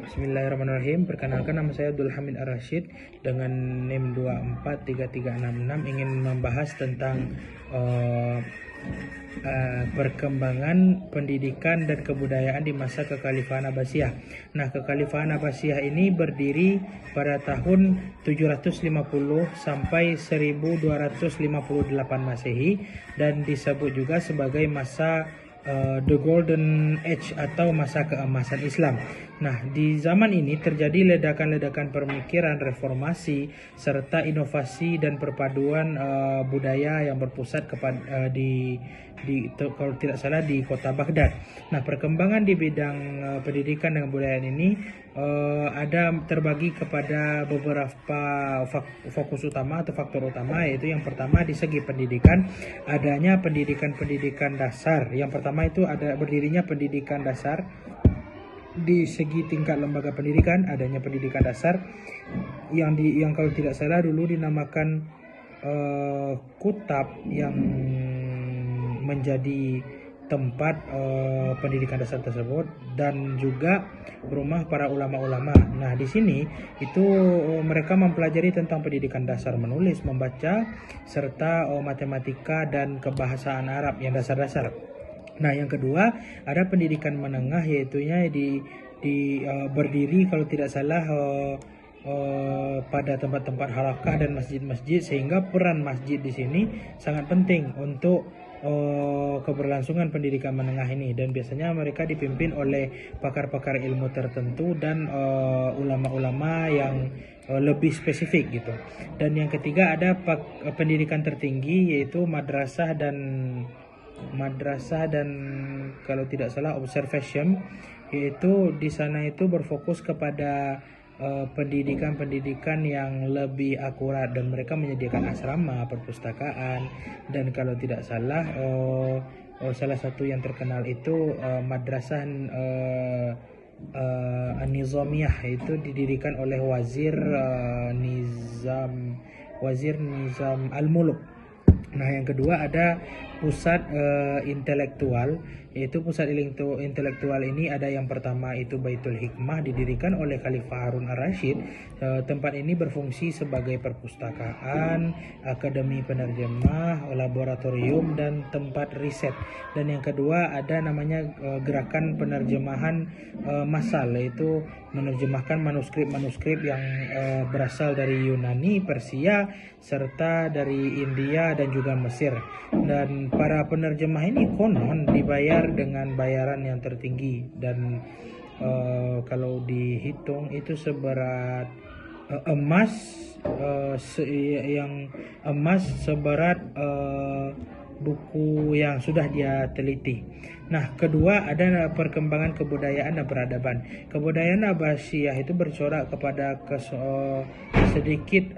Bismillahirrahmanirrahim. Perkenalkan, nama saya Abdul Hamid Ar-Rashid dengan NIM 243366, ingin membahas tentang perkembangan pendidikan dan kebudayaan di masa Kekhalifahan Abbasiyah. Nah, Kekhalifahan Abbasiyah ini berdiri pada tahun 750 sampai 1258 Masehi dan disebut juga sebagai masa The Golden Age atau masa keemasan Islam. Nah, di zaman ini terjadi ledakan-ledakan pemikiran reformasi serta inovasi dan perpaduan budaya yang berpusat kepada kalau tidak salah di kota Baghdad. Nah, perkembangan di bidang pendidikan dan kebudayaan ini ada terbagi kepada beberapa fokus utama atau faktor utama, yaitu yang pertama di segi pendidikan, adanya pendidikan dasar. Yang pertama itu ada berdirinya pendidikan dasar. Di segi tingkat lembaga pendidikan adanya pendidikan dasar yang kalau tidak salah dulu dinamakan Kutab, yang menjadi tempat pendidikan dasar tersebut, dan juga rumah para ulama-ulama. Nah, di sini itu mereka mempelajari tentang pendidikan dasar menulis, membaca, serta matematika dan kebahasaan Arab yang dasar-dasar. Nah, yang kedua ada pendidikan menengah, yaitunya berdiri kalau tidak salah pada tempat-tempat halakah dan masjid-masjid, sehingga peran masjid di sini sangat penting untuk keberlangsungan pendidikan menengah ini, dan biasanya mereka dipimpin oleh pakar-pakar ilmu tertentu dan ulama-ulama yang lebih spesifik gitu. Dan yang ketiga ada pendidikan tertinggi, yaitu madrasah dan kalau tidak salah observation, yaitu di sana itu berfokus kepada pendidikan yang lebih akurat, dan mereka menyediakan asrama, perpustakaan, dan kalau tidak salah salah satu yang terkenal itu madrasah An-Nizamiyah, itu didirikan oleh Wazir Nizam Al-Muluk. Nah, yang kedua ada pusat intelektual, yaitu pusat intelektual ini ada yang pertama itu Baitul Hikmah, didirikan oleh Khalifah Harun Ar-Rasyid. Tempat ini berfungsi sebagai perpustakaan, akademi penerjemah, laboratorium, dan tempat riset. Dan yang kedua ada namanya gerakan penerjemahan massal, yaitu menerjemahkan manuskrip-manuskrip yang berasal dari Yunani, Persia, serta dari India dan juga Mesir. Dan para penerjemah ini konon dibayar dengan bayaran yang tertinggi, dan kalau dihitung itu seberat emas seberat buku yang sudah dia teliti. Nah, kedua ada perkembangan kebudayaan dan peradaban. Kebudayaan Abbasiyah itu bercorak kepada sedikit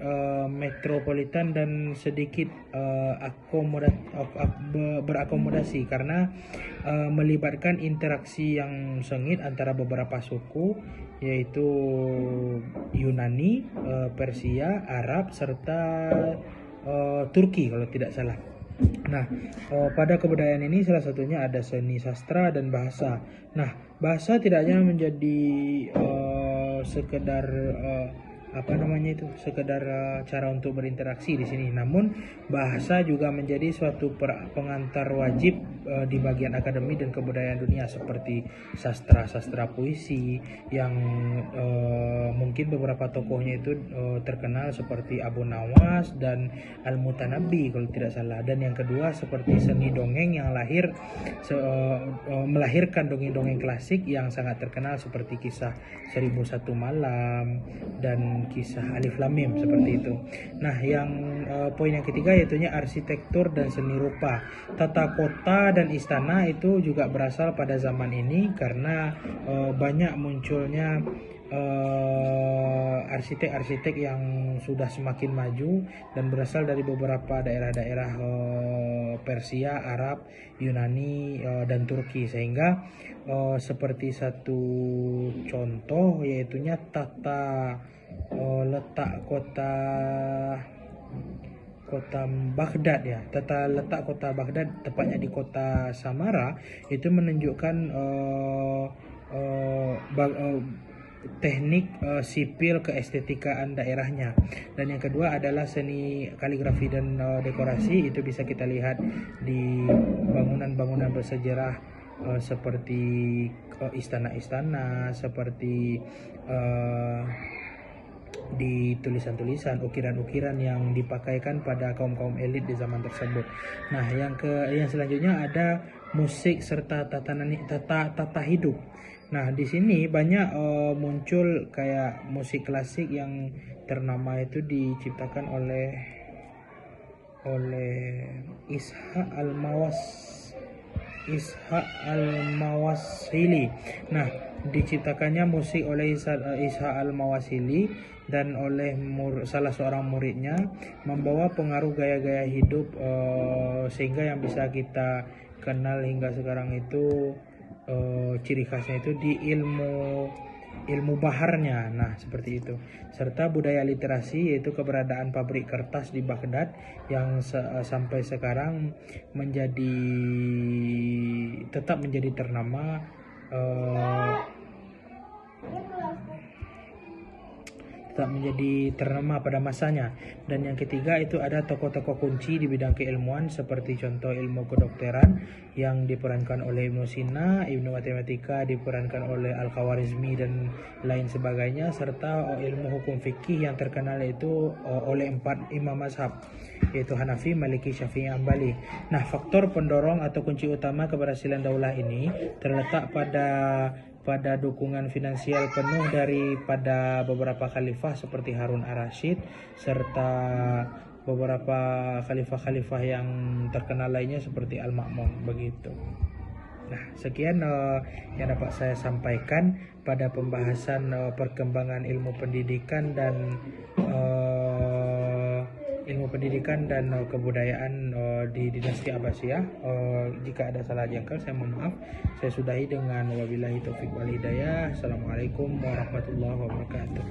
metropolitan dan sedikit berakomodasi, karena melibatkan interaksi yang sengit antara beberapa suku, yaitu Yunani, Persia, Arab, serta Turki kalau tidak salah. Nah, pada kebudayaan ini salah satunya ada seni, sastra, dan bahasa. Nah, bahasa tidak hanya menjadi sekedar cara untuk berinteraksi di sini, namun bahasa juga menjadi suatu pengantar wajib di bagian akademi dan kebudayaan dunia, seperti sastra puisi yang mungkin beberapa tokohnya itu terkenal seperti Abu Nawas dan Al-Mutanabbi kalau tidak salah. Dan yang kedua seperti seni dongeng yang melahirkan dongeng-dongeng klasik yang sangat terkenal seperti kisah 1001 Malam dan kisah Alif Lam Mim, seperti itu. Nah, yang poin yang ketiga yaitunya arsitektur dan seni rupa. Tata kota dan istana itu juga berasal pada zaman ini, karena banyak munculnya arsitek-arsitek yang sudah semakin maju dan berasal dari beberapa daerah-daerah Persia, Arab, Yunani, dan Turki, sehingga seperti satu contoh yaitunya tata letak kota Baghdad ya. Tata letak kota Baghdad, tepatnya di kota Samara, itu menunjukkan teknik sipil keestetikaan daerahnya. Dan yang kedua adalah seni kaligrafi dan dekorasi. Itu bisa kita lihat di bangunan-bangunan bersejarah seperti istana-istana, seperti di tulisan-tulisan, ukiran-ukiran yang dipakaikan pada kaum-kaum elit di zaman tersebut. Nah, yang selanjutnya ada musik serta tata hidup. Nah, di sini banyak muncul kayak musik klasik yang ternama itu diciptakan oleh Ishaq al-Mawasili. Nah, diciptakannya musik oleh Ishaq al-Mawasili dan oleh salah seorang muridnya, membawa pengaruh gaya-gaya hidup sehingga yang bisa kita kenal hingga sekarang itu ciri khasnya itu di ilmu baharnya. Nah, seperti itu. Serta budaya literasi, yaitu keberadaan pabrik kertas di Baghdad yang sampai sekarang tetap menjadi ternama pada masanya. Dan yang ketiga itu ada tokoh-tokoh kunci di bidang keilmuan seperti contoh ilmu kedokteran yang diperankan oleh Ibnu Sina, ilmu matematika diperankan oleh Al-Khawarizmi dan lain sebagainya, serta ilmu hukum fikih yang terkenal itu oleh 4 imam mazhab, yaitu Hanafi, Maliki, Syafi'i, Hambali. Nah, faktor pendorong atau kunci utama keberhasilan daulah ini terletak pada dukungan finansial penuh daripada beberapa khalifah seperti Harun ar-Rasyid serta beberapa khalifah-khalifah yang terkenal lainnya seperti Al-Ma'mun, begitu. Nah, sekian yang dapat saya sampaikan pada pembahasan perkembangan ilmu pendidikan dan kebudayaan di dinasti Abbasiyah. Jika ada salah jangkau saya mohon maaf. Saya sudahi dengan wabillahi taufik wal hidayah. Assalamualaikum warahmatullahi wabarakatuh.